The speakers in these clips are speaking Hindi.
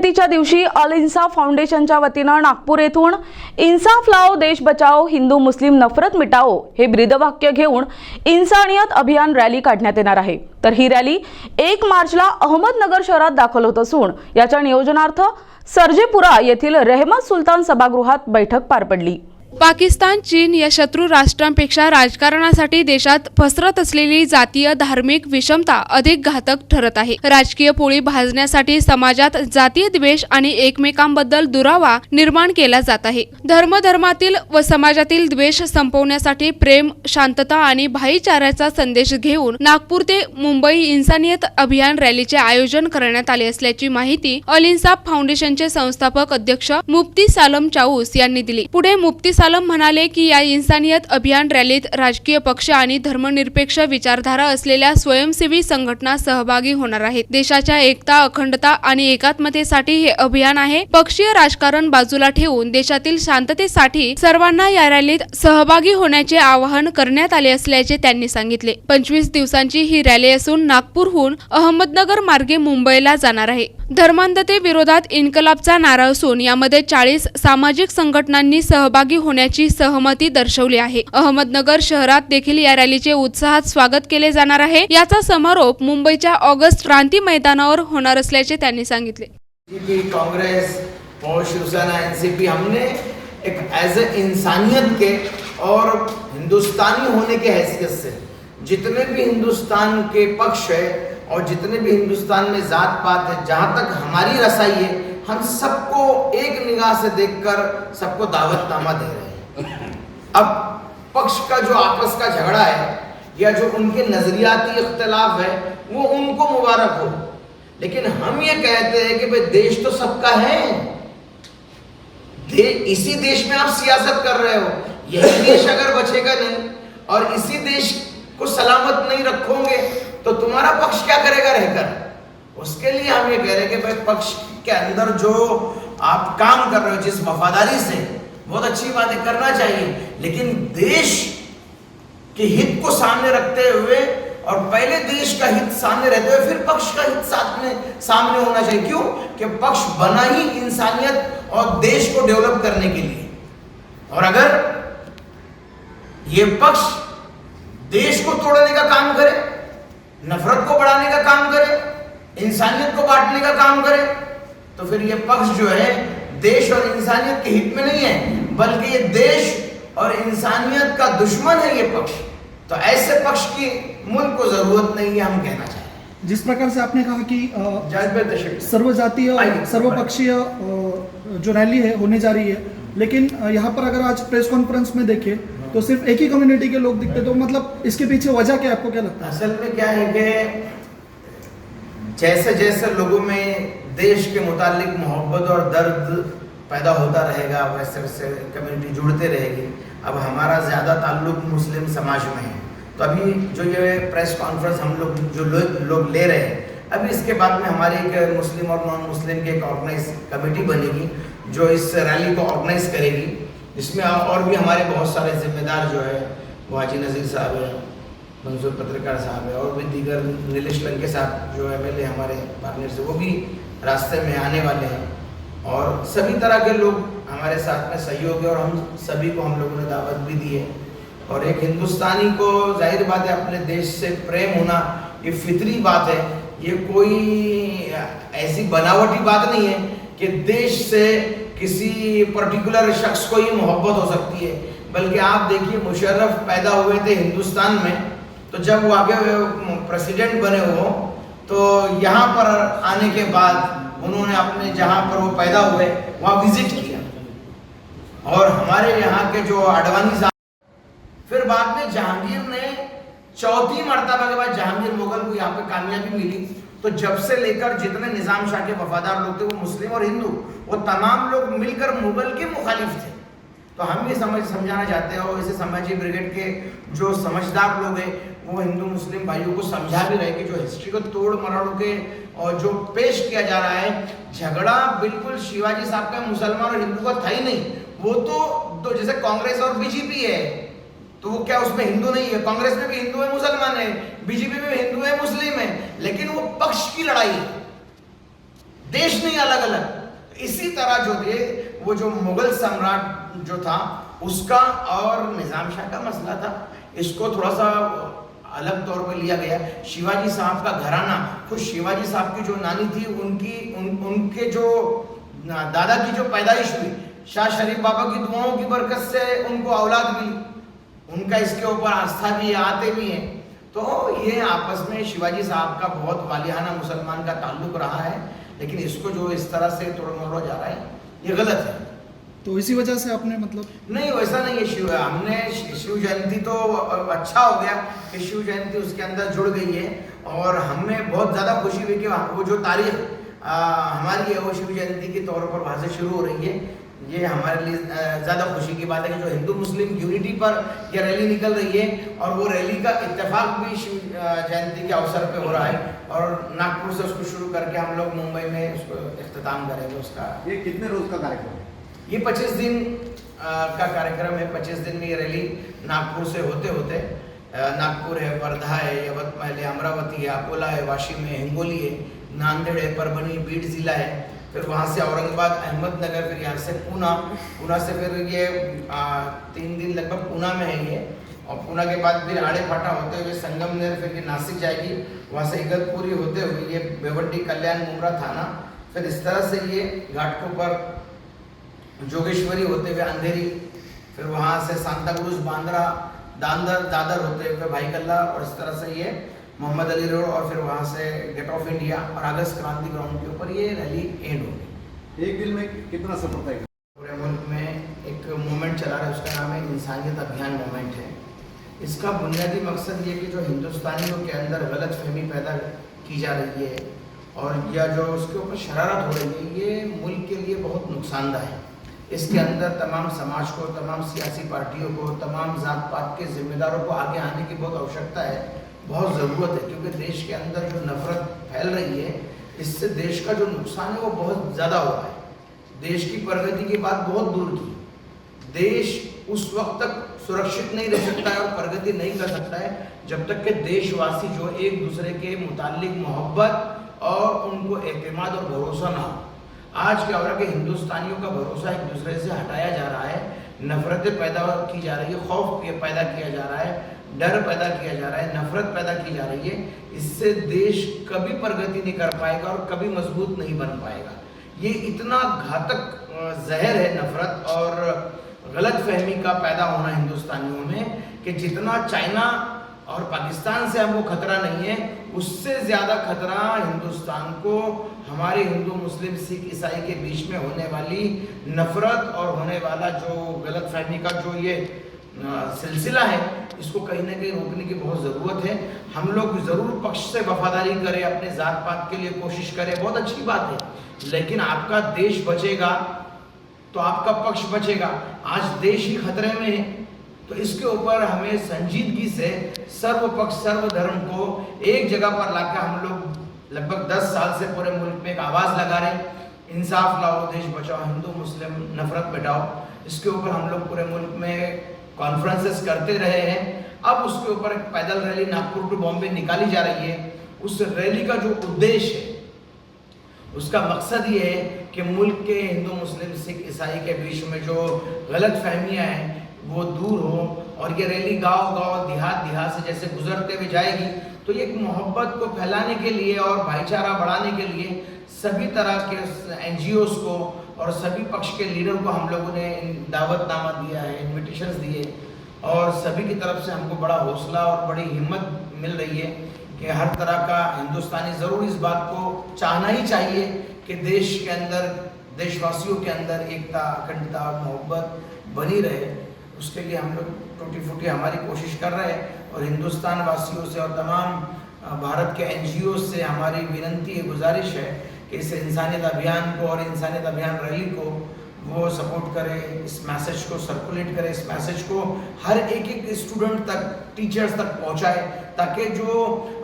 जयंतीच्या दिवशी अल इन्साफ फाउंडेशनच्या वतीनं नागपूर येथून इन्साफ लाओ देश बचाओ हिंदू मुस्लिम नफरत मिटाओ हे ब्रीदवाक्य घेऊन इन्सानियत अभियान रॅली काढण्यात येणार आहे। तर ही रॅली 1 मार्चला अहमदनगर शहरात दाखल होत असून याच्या नियोजनार्थ सरजेपुरा येथील रहमत सुलतान सभागृहात बैठक पार पडली। पाकिस्तान, चीन या शत्रू राष्ट्रांपेक्षा राजकारणासाठी देशात पसरत असलेली जातीय धार्मिक विषमता अधिक घातक ठरत आहे। राजकीय पोळी भाजण्यासाठी समाजात जातीय द्वेष आणि एकमेकांबद्दल दुरावा निर्माण केला जात आहे। धर्मातील व समाजातील द्वेष संपवण्यासाठी प्रेम, शांतता आणि भाईचाऱ्याचा संदेश घेऊन नागपूर ते मुंबई इन्सानियत अभियान रॅलीचे आयोजन करण्यात आले असल्याची माहिती अल इन्साफ फाउंडेशनचे संस्थापक अध्यक्ष मुफ्ती सालम चाऊस यांनी दिली। पुढे मुफ्ती सालम म्हणाले की या इन्सानियत अभियान रॅलीत राजकीय पक्ष आणि धर्मनिरपेक्ष विचारधारा असलेल्या स्वयंसेवी संघटना सहभागी होणार आहेत। देशाच्या एकता, अखंडता आणि एकात्मतेसाठी हे अभियान आहे। पक्षीय राजकारण बाजूला ठेवून देशातील शांततेसाठी सर्वांना या रॅलीत सहभागी होण्याचे आवाहन करण्यात आले असल्याचे त्यांनी सांगितले। 25 दिवसांची ही रॅली असून नागपूरहून अहमदनगर मार्गे मुंबईला जाणार आहे। धर्मांधते विरोधात इन्कलाबचा नारा असून यामध्ये 40 सामाजिक संघटनांनी सहभागी होण्याची सहमती दर्शवली आहे। अहमदनगर शहरात देखील या रॅलीचे उत्साहात स्वागत केले जाणार आहे। याचा समारोप मुंबईच्या ऑगस्ट क्रांती मैदानावर होणार असल्याचे त्यांनी सांगितले। कांग्रेस और शिवसेना एनसीपी हमने एक एज ए इंसानियत के और हिंदुस्तानी होने के हैसियत से जितने भी हिंदुस्तान के पक्ष है और जितने भी हिंदुस्तान में जात पात है, जहाँ तक हमारी रसाई है, हम सबको एक निगाह से देखकर सबको दावतनामा दे रहे हैं। अब पक्ष का जो आपस का झगड़ा है या जो उनके नजरियाती इख्तिलाफ है वो उनको मुबारक हो, लेकिन हम ये कहते हैं कि भाई देश तो सबका है। इसी देश में आप सियासत कर रहे हो, यही देश अगर बचेगा नहीं और इसी देश को सलामत नहीं रखोगे तो तुम्हारा पक्ष क्या करेगा रहकर। उसके लिए हम ये कह रहे हैं कि भाई पक्ष के अंदर जो आप काम कर रहे हो जिस वफादारी से, बहुत अच्छी बातें करना चाहिए, लेकिन देश के हित को सामने रखते हुए और पहले देश का हित सामने रहते हुए फिर पक्ष का हित सामने होना चाहिए। क्यों कि पक्ष बना ही इंसानियत और देश को डेवलप करने के लिए, और अगर ये पक्ष देश को तोड़ने का काम करे, नफरत को बढ़ाने का काम करे, इंसानियत को बांटने का काम करे, तो फिर ये पक्ष जो है देश और इंसानियत के हित में नहीं है, बल्कि ये देश और इंसानियत का दुश्मन है ये पक्ष। तो ऐसे पक्ष की मुल्क को जरूरत नहीं है, हम कहना चाहें। जिस प्रकार से आपने कहा कि सर्वजातीय सर्वपक्षीय जो रैली है होने जा रही है, लेकिन यहाँ पर अगर आज प्रेस कॉन्फ्रेंस में देखें तो सिर्फ एक ही कम्युनिटी के लोग दिखते, तो मतलब इसके पीछे वजह क्या, आपको क्या लगता है? असल में क्या है कि जैसे जैसे लोगों में देश के मुतालिक मोहब्बत और दर्द पैदा होता रहेगा वैसे वैसे कम्युनिटी जुड़ते रहेगी। अब हमारा ज़्यादा ताल्लुक मुस्लिम समाज में है, तो अभी जो ये प्रेस कॉन्फ्रेंस हम लोग जो लोग ले रहे हैं, अभी इसके बाद में हमारी एक मुस्लिम और नॉन मुस्लिम की एक ऑर्गेनाइज कमेटी बनेगी जो इस रैली को ऑर्गेनाइज करेगी, जिसमें और भी हमारे बहुत सारे जिम्मेदार जो है वो हाजी नज़ीर साहब है, मंसूर पत्रकार साहब है, और भी दीगर नीलेश लंके साहब जो MLA हमारे पार्टनर से वो भी रास्ते में आने वाले हैं, और सभी तरह के लोग हमारे साथ में सहयोग है, और हम सभी को हम लोगों ने दावत भी दी है। और एक हिंदुस्तानी को जाहिर बात है अपने देश से प्रेम होना ये फितरी बात है, ये कोई ऐसी बनावटी बात नहीं है कि देश से किसी पर्टिकुलर शख्स को ही मोहब्बत हो सकती है। बल्कि आप देखिए मुशर्रफ पैदा हुए थे हिंदुस्तान में, तो जब वो आगे प्रेसिडेंट बने हो तो यहाँ पर आने के बाद उन्होंने अपने जहाँ पर वो पैदा हुए वहाँ विजिट किया, और हमारे यहाँ के जो अडवाणी साहब, फिर बाद में जहांगीर ने चौथी मर्तबा के बाद जहांगीर मुगल को यहाँ पे कामयाबी मिली, तो जब से लेकर जितने निजाम शाह के वफादार लोग थे वो मुस्लिम और हिंदू, वो तमाम लोग मिलकर मुगल के मुखालिफ थे। तो हम ये समझाना चाहते हैं, और इसे समाजी ब्रिगेड के जो समझदार लोग हैं वो हिंदू मुस्लिम भाइयों को समझा भी रहे कि जो हिस्ट्री को तोड़ मरोड़ के और जो पेश किया जा रहा है, झगड़ा बिल्कुल शिवाजी साहब का मुसलमान और हिंदू का था ही नहीं। वो तो जैसे कांग्रेस और बीजेपी है, तो वो क्या उसमें हिंदू नहीं है? कांग्रेस में भी हिंदू है मुसलमान है, बीजेपी में भी हिंदू है मुस्लिम है, लेकिन वो पक्ष की लड़ाई है, देश नहीं अलग अलग। इसी तरह जो थे वो जो मुगल सम्राट जो था उसका और निज़ाम शाह का मसला था, इसको थोड़ा सा अलग तौर पे लिया गया। शिवाजी साहब का घराना, खुद शिवाजी साहब की जो नानी थी उनके जो दादा की जो पैदाइश हुई, शाह शरीफ बाबा की दुआओं की बरकत से उनको औलाद मिली, उनका इसके ऊपर आस्था भी आते भी हैं। तो ये आपस में शिवाजी साहब का बहुत वालिहाना मुसलमान का ताल्लुक रहा है, लेकिन इसको जो इस तरह से तोड़ मरोड़ जा रहा है ये गलत है। तो इसी वजह से आपने मतलब नहीं, वैसा नहीं है। हमने शिव जयंती तो अच्छा हो गया कि शिव जयंती उसके अंदर जुड़ गई है, और हमें बहुत ज़्यादा खुशी हुई कि वो जो तारीख हमारी है वो शिव जयंती के तौर पर वहाँ से शुरू हो रही है। ये हमारे लिए ज़्यादा खुशी की बात है कि जो हिंदू मुस्लिम यूनिटी पर यह रैली निकल रही है, और वो रैली का इत्तेफाक भी शिव जयंती के अवसर पे हो रहा है, और नागपुर से उसको शुरू करके हम लोग मुंबई में उसको इख्तिताम करेंगे उसका। ये कितने रोज का कार्यक्रम है? ये 25 दिन का कार्यक्रम है। 25 दिन में ये रैली नागपुर से होते होते नागपुर है, वर्धा है, यवतमाल है, अमरावती है, अकोला है, वाशिम है, हिंगोली है, नांदेड़ है, परभनी, बीड जिला है, फिर वहाँ से औरंगाबाद, अहमदनगर, फिर यहाँ से पूना से फिर ये 3 दिन लगभग पूना में है ये, और पूना के बाद फिर आड़े फाटा होते हुए संगमनेर, फिर ये नासिक जाएगी, वहाँ से इगतपुरी होते हुए ये बेवड्डी, कल्याण, मुमरा थाना, फिर इस तरह से ये घाटकोपर, जोगेश्वरी होते हुए अंधेरी, फिर वहाँ से सांताक्रूज, बांद्रा, दादर होते हुए भाई कल्ला, और इस तरह से ये मोहम्मद अली रोड, और फिर वहाँ से गेट ऑफ इंडिया और अगस्त क्रांति ग्राउंड के ऊपर ये रैली एंड होगी। एक दिन में कितना सफर तय? पूरे मुल्क में एक मूवमेंट चला रहा है, उसका नाम है इंसानियत अभियान मूवमेंट है। इसका बुनियादी मकसद ये कि जो हिंदुस्तानियों के अंदर गलत फहमी पैदा की जा रही है, और या जो उसके ऊपर शरारत हो रही है, ये मुल्क के लिए बहुत नुकसानदायक है। इसके अंदर तमाम समाज को, तमाम सियासी पार्टियों को, तमाम जात पात के जिम्मेदारों को आगे आने की बहुत आवश्यकता है, बहुत ज़रूरत है, क्योंकि देश के अंदर जो नफरत फैल रही है, इससे देश का जो नुकसान है वो बहुत ज़्यादा हो रहा है। देश की प्रगति की बात बहुत दूर की, देश उस वक्त तक सुरक्षित नहीं रह सकता है और प्रगति नहीं कर सकता है जब तक कि देशवासी जो एक दूसरे के मुताल्लिक मोहब्बत और उनको एतमाद और भरोसा ना हो। आज क्या हो रहा है कि हिंदुस्तानियों का भरोसा एक दूसरे से हटाया जा रहा है, नफरतें पैदा की जा रही है, खौफ पैदा किया जा रहा है, डर पैदा किया जा रहा है, नफरत पैदा की जा रही है। इससे देश कभी प्रगति नहीं कर पाएगा और कभी मजबूत नहीं बन पाएगा। ये इतना घातक जहर है नफरत और गलत फहमी का पैदा होना हिंदुस्तानियों में, कि जितना चाइना और पाकिस्तान से हमको खतरा नहीं है, उससे ज़्यादा खतरा हिंदुस्तान को हमारे हिंदू, मुस्लिम, सिख, ईसाई के बीच में होने वाली नफरत और होने वाला जो गलत फहमी का जो ये सिलसिला है, इसको कहीं ना कहीं रोकने की बहुत ज़रूरत है। हम लोग ज़रूर पक्ष से वफादारी करें, अपने ज़ात पात के लिए कोशिश करें, बहुत अच्छी बात है, लेकिन आपका देश बचेगा तो आपका पक्ष बचेगा। आज देश ही खतरे में है, तो इसके ऊपर हमें संजीदगी से सर्व पक्ष, सर्व धर्म को एक जगह पर लाकर हम लोग लगभग 10 साल से पूरे मुल्क में एक आवाज़ लगा रहे हैं, इंसाफ लाओ, देश बचाओ, हिंदू मुस्लिम नफरत मिटाओ। इसके ऊपर हम लोग पूरे मुल्क में कॉन्फ्रेंसेस करते रहे हैं। अब उसके ऊपर एक पैदल रैली नागपुर टू बॉम्बे निकाली जा रही है। उस रैली का जो उद्देश्य है, उसका मकसद ये है कि मुल्क के हिंदू, मुस्लिम, सिख, ईसाई के बीच में जो गलत फहमियाँ हैं वो दूर हो, और ये रैली गांव-गांव, देहात से जैसे गुजरते हुए जाएगी, तो ये एक मोहब्बत को फैलाने के लिए और भाईचारा बढ़ाने के लिए सभी तरह के NGOs को और सभी पक्ष के लीडर को हम लोगों ने दावतनामा दिया है, इन्विटेशंस दिए, और सभी की तरफ से हमको बड़ा हौसला और बड़ी हिम्मत मिल रही है कि हर तरह का हिंदुस्तानी ज़रूर इस बात को चाहना ही चाहिए कि देश के अंदर, देशवासियों के अंदर एकता, अखंडता और मोहब्बत बनी रहे। उसके लिए हम लोग टूटी फूटी हमारी कोशिश कर रहे हैं, और हिंदुस्तान वासियों से और तमाम भारत के NGOs से हमारी विनती है, गुजारिश है कि इस इंसानियत अभियान को और इंसानियत अभियान रैली को वो सपोर्ट करें, इस मैसेज को सर्कुलेट करें, इस मैसेज को हर एक स्टूडेंट तक, टीचर्स तक पहुंचाए, ताकि जो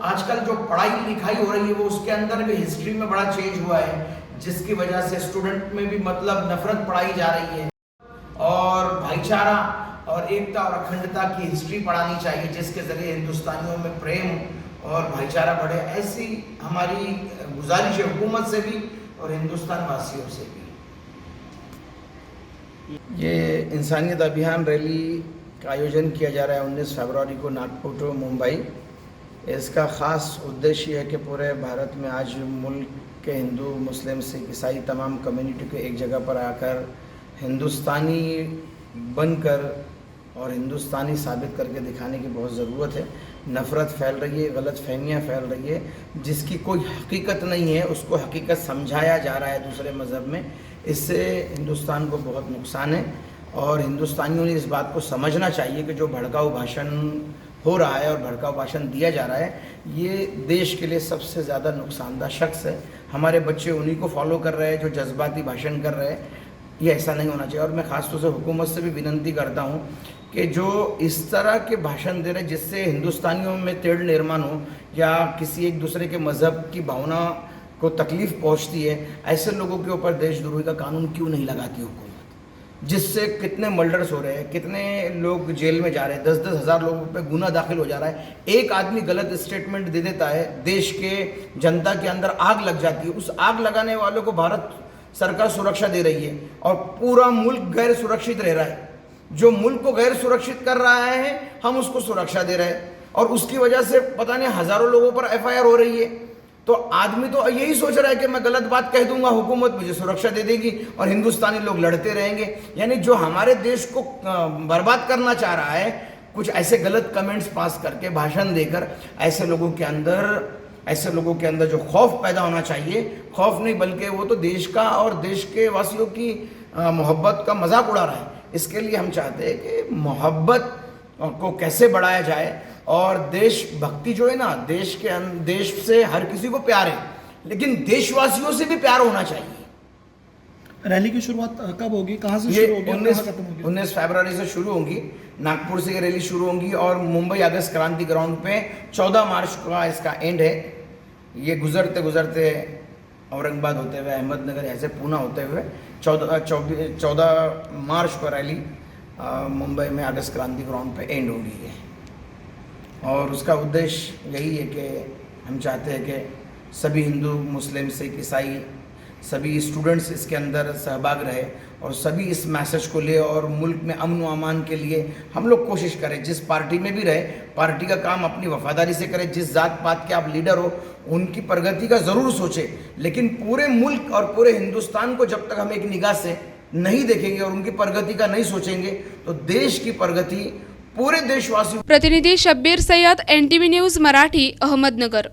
आजकल जो पढ़ाई लिखाई हो रही है वो उसके अंदर भी हिस्ट्री में बड़ा चेंज हुआ है, जिसकी वजह से स्टूडेंट में भी मतलब नफरत पढ़ाई जा रही है, और भाईचारा और एकता और अखंडता की हिस्ट्री पढ़ानी चाहिए, जिसके ज़रिए हिंदुस्तानियों में प्रेम और भाईचारा बढ़े। ऐसी हमारी गुजारिश है हुकूमत से भी और हिंदुस्तान वासियों से भी। ये इंसानियत अभियान रैली का आयोजन किया जा रहा है 19 फरवरी को नागपुर टू मुंबई। इसका ख़ास उद्देश्य है कि पूरे भारत में आज मुल्क के हिंदू, मुस्लिम, सिख, ईसाई तमाम कम्युनिटी को एक जगह पर आकर हिंदुस्तानी बनकर और हिंदुस्तानी साबित करके दिखाने की बहुत ज़रूरत है। नफ़रत फैल रही है, गलत फहमियाँ फैल रही है, जिसकी कोई हकीकत नहीं है, उसको हकीकत समझाया जा रहा है दूसरे मज़हब में। इससे हिंदुस्तान को बहुत नुकसान है और हिंदुस्तानियों ने इस बात को समझना चाहिए कि जो भड़काऊ भाषण हो रहा है और भड़काऊ भाषण दिया जा रहा है, ये देश के लिए सबसे ज़्यादा नुकसानदा शख्स है। हमारे बच्चे उन्हीं को फॉलो कर रहे हैं जो जज्बाती भाषण कर रहे हैं। ये ऐसा नहीं होना चाहिए और मैं ख़ास तौर से हुकूमत से भी विनती करता हूँ कि जो इस तरह के भाषण दे रहे जिससे हिंदुस्तानियों में तेढ़ निर्माण हो या किसी एक दूसरे के मज़हब की भावना को तकलीफ़ पहुँचती है, ऐसे लोगों के ऊपर देशद्रोही का कानून क्यों नहीं लगाती हुकूमत? जिससे कितने मर्डर्स हो रहे हैं, कितने लोग जेल में जा रहे हैं, 10-10 हज़ार लोगों पे गुनाह दाखिल हो जा रहा है। एक आदमी गलत स्टेटमेंट दे देता है, देश के जनता के अंदर आग लग जाती है। उस आग लगाने वालों को भारत सरकार सुरक्षा दे रही है और पूरा मुल्क गैर सुरक्षित रह रहा है। जो मुल्क को गैर सुरक्षित कर रहा है, हम उसको सुरक्षा दे रहे हैं और उसकी वजह से पता नहीं हज़ारों लोगों पर FIR हो रही है। तो आदमी तो यही सोच रहा है कि मैं गलत बात कह दूंगा, हुकूमत मुझे सुरक्षा दे देगी और हिंदुस्तानी लोग लड़ते रहेंगे। यानी जो हमारे देश को बर्बाद करना चाह रहा है, कुछ ऐसे गलत कमेंट्स पास करके, भाषण देकर, ऐसे लोगों के अंदर जो खौफ पैदा होना चाहिए, खौफ नहीं बल्कि वो तो देश का और देश के वासियों की मोहब्बत का मजाक उड़ा रहा है। इसके लिए हम चाहते हैं कि मोहब्बत को कैसे बढ़ाया जाए और देशभक्ति जो है ना, देश से हर किसी को प्यार है, लेकिन देशवासियों से भी प्यार होना चाहिए। रैली की शुरुआत कब होगी, कहाँ से ये शुरू होगी, कहाँ खत्म होगी? 19 फरवरी से शुरू होगी, नागपुर से ये रैली शुरू होगी और मुंबई आगस्ट क्रांति ग्राउंड पे 14 मार्च का इसका एंड है। ये गुजरते गुजरते औरंगाबाद होते हुए, अहमदनगर, ऐसे पूना होते हुए 14 मार्च को रैली मुंबई में आगस्ट क्रांति ग्राउंड पे एंड हो रही है। और उसका उद्देश्य यही है कि हम चाहते हैं कि सभी हिंदू, मुस्लिम, सिख, ईसाई, सभी स्टूडेंट्स इसके अंदर सहभाग रहे और सभी इस मैसेज को ले और मुल्क में अमन व अमान के लिए हम लोग कोशिश करें। जिस पार्टी में भी रहे, पार्टी का काम अपनी वफादारी से करें। जिस जात पात के आप लीडर हो, उनकी प्रगति का ज़रूर सोचें, लेकिन पूरे मुल्क और पूरे हिंदुस्तान को जब तक हम एक निगाह से नहीं देखेंगे और उनकी प्रगति का नहीं सोचेंगे, तो देश की प्रगति पूरे देशवासियों। प्रतिनिधी शब्बीर सय्यद, NTV न्यूज मराठी, अहमदनगर।